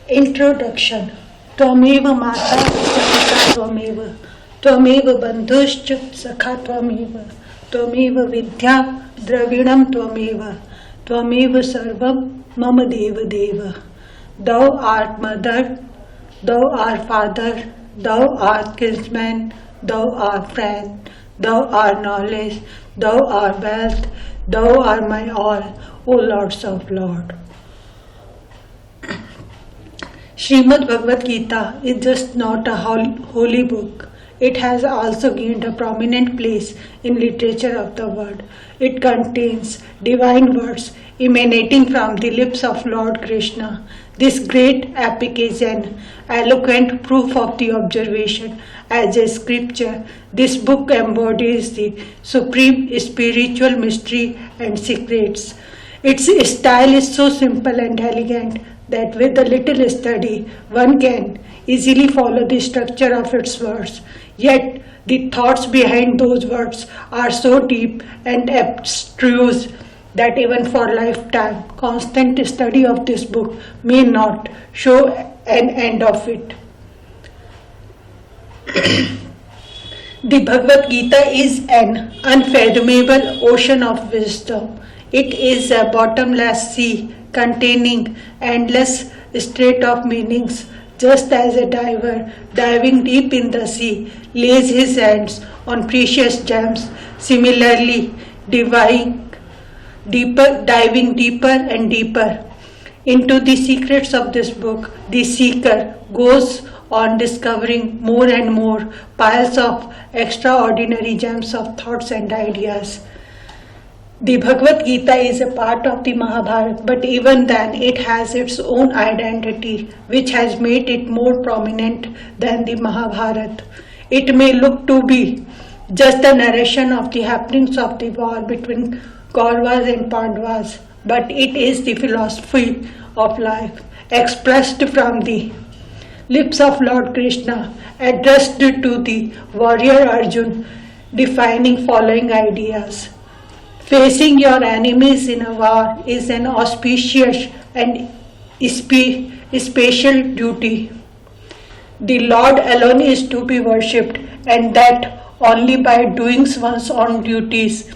Introduction. Tvameva Mata Pita Tvameva. Tvameva Bandhuscha Sakha Tvameva. Tvameva Vidya Dravinam Tvameva. Tvameva Sarvam Mama Deva Deva. Thou art mother, thou art father, thou art kinsman, thou art friend, thou art knowledge, thou art wealth, thou art my all, O Lords of Lord. Srimad Bhagavad Gita is just not a holy book. It has also gained a prominent place in literature of the world. It contains divine words emanating from the lips of Lord Krishna. This great epic is an eloquent proof of the observation as a scripture. This book embodies the supreme spiritual mystery and secrets. Its style is so simple and elegant that with a little study one can easily follow the structure of its words. Yet the thoughts behind those words are so deep and abstruse that even for lifetime constant study of this book may not show an end of it. The Bhagavad Gita is an unfathomable ocean of wisdom. It is a bottomless sea containing endless strait of meanings, just as a diver diving deep in the sea lays his hands on precious gems. Similarly, diving deeper and deeper into the secrets of this book, the seeker goes on discovering more and more piles of extraordinary gems of thoughts and ideas. The Bhagavad Gita is a part of the Mahabharata, but even then it has its own identity, which has made it more prominent than the Mahabharata. It may look to be just a narration of the happenings of the war between Kauravas and Pandavas, but it is the philosophy of life expressed from the lips of Lord Krishna, addressed to the warrior Arjun, defining following ideas. Facing your enemies in a war is an auspicious and special duty. The Lord alone is to be worshipped, and that only by doing one's own duties.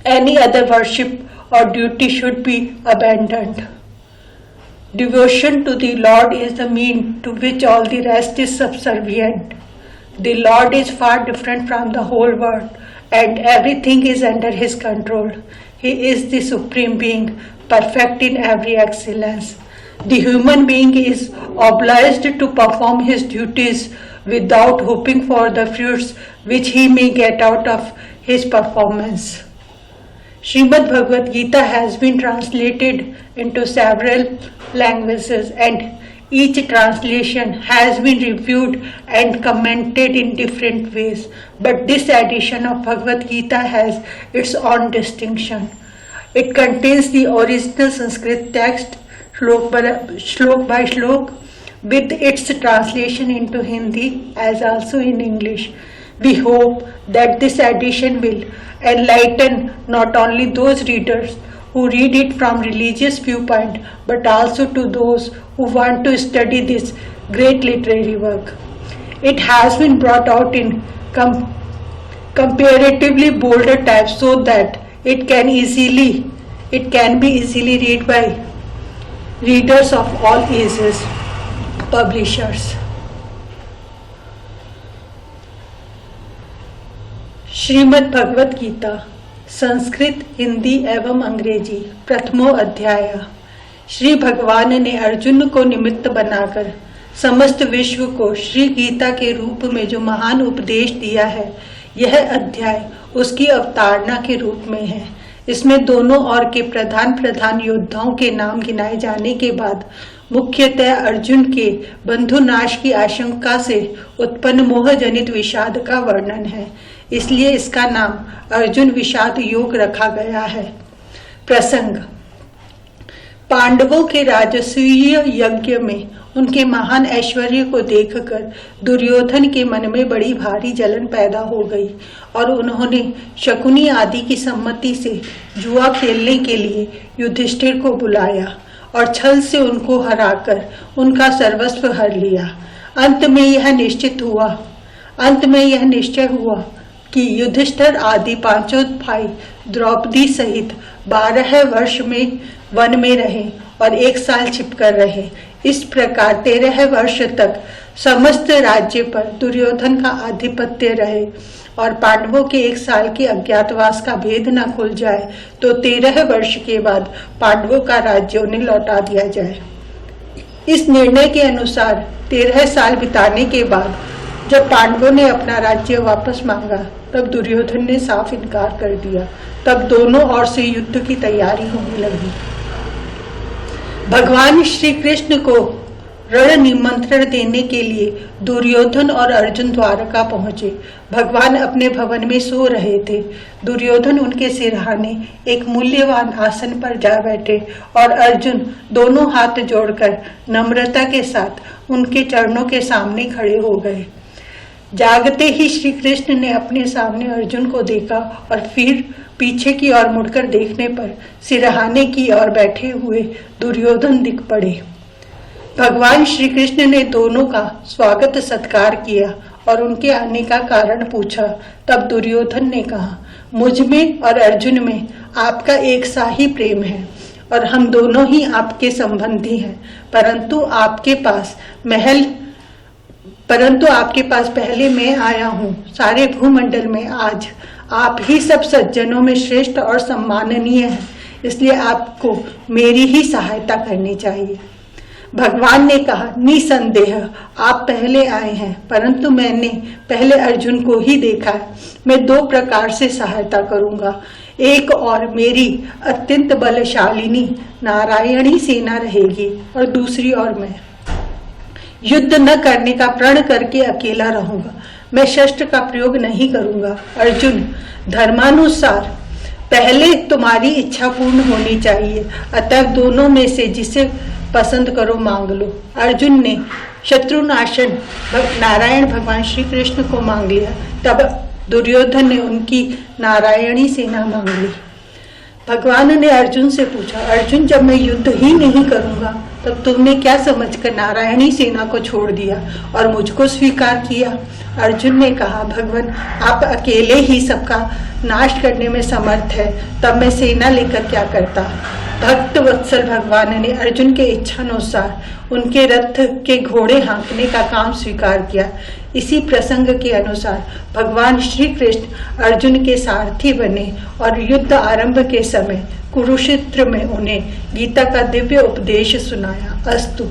Any other worship or duty should be abandoned. Devotion to the Lord is the mean to which all the rest is subservient. The Lord is far different from the whole world, and everything is under His control. He is the Supreme Being, perfect in every excellence. The human being is obliged to perform his duties without hoping for the fruits which he may get out of his performance. Srimad Bhagavad Gita has been translated into several languages, and each translation has been reviewed and commented in different ways. But this edition of Bhagavad Gita has its own distinction. It contains the original Sanskrit text, shlok by shlok, with its translation into Hindi as also in English. We hope that this edition will enlighten not only those readers who read it from religious viewpoint, but also to those who want to study this great literary work. It has been brought out in comparatively bolder type so that it can be easily read by readers of all ages. Publishers. Shrimad Bhagavad Gita Sanskrit, Hindi एवं अंग्रेजी। प्रथमो अध्याय। श्री भगवान ने अर्जुन को निमित्त बनाकर समस्त विश्व को श्री गीता के रूप में जो महान उपदेश दिया है, यह अध्याय उसकी अवतारणा के रूप में है। इसमें दोनों ओर के प्रधान योद्धाओं के नाम गिनाए जाने के बाद मुख्यतः अर्जुन के बंधुनाश की आशंका से उत्पन्न मोहजनित विषाद का वर्णन है। इसलिए इसका नाम अर्जुन विषाद योग रखा गया है। प्रसंग। पांडवों के राजसूय यज्ञ में उनके महान ऐश्वर्य को देखकर दुर्योधन के मन में बड़ी भारी जलन पैदा हो गई और उन्होंने शकुनी आदि की सम्मति से जुआ खेलने के लिए युधिष्ठिर को बुलाया और छल से उनको हराकर उनका सर्वस्व हर लिया। अंत में यह निश्चय हुआ कि युधिष्ठिर आदि पांचों भाई द्रौपदी सहित 12 वर्ष में वन में रहे और 1 साल छिपकर रहे। इस प्रकार 13 वर्ष तक समस्त राज्य पर दुर्योधन का आधिपत्य रहे और पांडवों के 1 साल के अज्ञातवास का भेद न खुल जाए तो 13 वर्ष के बाद पांडवों का राज्य उन्हें लौटा दिया जाए। इस निर्णय के अनुसार 13 साल बिताने के बाद जब पांडवों ने अपना राज्य वापस मांगा तब दुर्योधन ने साफ इनकार कर दिया। तब दोनों ओर से युद्ध की तैयारी होने लगी। भगवान श्री कृष्ण को रण निमंत्रण देने के लिए दुर्योधन और अर्जुन द्वारका पहुंचे। भगवान अपने भवन में सो रहे थे। दुर्योधन उनके सिरहाने एक मूल्यवान आसन पर जा बैठे और अर्जुन दोनों हाथ जोड़कर नम्रता के साथ उनके चरणों के सामने खड़े हो गए। जागते ही श्री कृष्ण ने अपने सामने अर्जुन को देखा और फिर पीछे की ओर मुड़कर देखने पर सिरहाने की ओर बैठे हुए दुर्योधन दिख पड़े। भगवान श्री कृष्ण ने दोनों का स्वागत सत्कार किया और उनके आने का कारण पूछा। तब दुर्योधन ने कहा, मुझ में और अर्जुन में आपका एक सा ही प्रेम है और हम दोनों ही आपके संबंधी हैं, परंतु आपके पास पहले मैं आया हूँ। सारे भूमंडल में आज आप ही सब सज्जनों में श्रेष्ठ और सम्माननीय हैं, इसलिए आपको मेरी ही सहायता करनी चाहिए। भगवान ने कहा, निसंदेह आप पहले आए हैं, परंतु मैंने पहले अर्जुन को ही देखा है। मैं 2 प्रकार से सहायता करूंगा। एक और मेरी अत्यंत बलशालिनी नारायणी सेना रहेगी और दूसरी ओर मैं युद्ध न करने का प्रण करके अकेला रहूंगा। मैं शस्त्र का प्रयोग नहीं करूंगा। अर्जुन, धर्मानुसार पहले तुम्हारी इच्छा पूर्ण होनी चाहिए, अतः दोनों में से जिसे पसंद करो मांग लो। अर्जुन ने शत्रुनाशन नारायण भगवान श्री कृष्ण को मांग लिया। तब दुर्योधन ने उनकी नारायणी सेना मांग ली। भगवान ने अर्जुन से पूछा, अर्जुन, जब मैं युद्ध ही नहीं करूंगा तब तुमने क्या समझकर नारायणी सेना को छोड़ दिया और मुझको स्वीकार किया? अर्जुन ने कहा, भगवान, आप अकेले ही सबका नाश करने में समर्थ है, तब मैं सेना लेकर क्या करता। भक्त वत्सल भगवान ने अर्जुन के इच्छानुसार उनके रथ के घोड़े हाँकने का काम स्वीकार किया। इसी प्रसंग के अनुसार भगवान श्री कृष्ण अर्जुन के सारथी बने और युद्ध आरंभ के समय कुरुक्षेत्र में उन्हें गीता का दिव्य उपदेश सुनाया। अस्तु।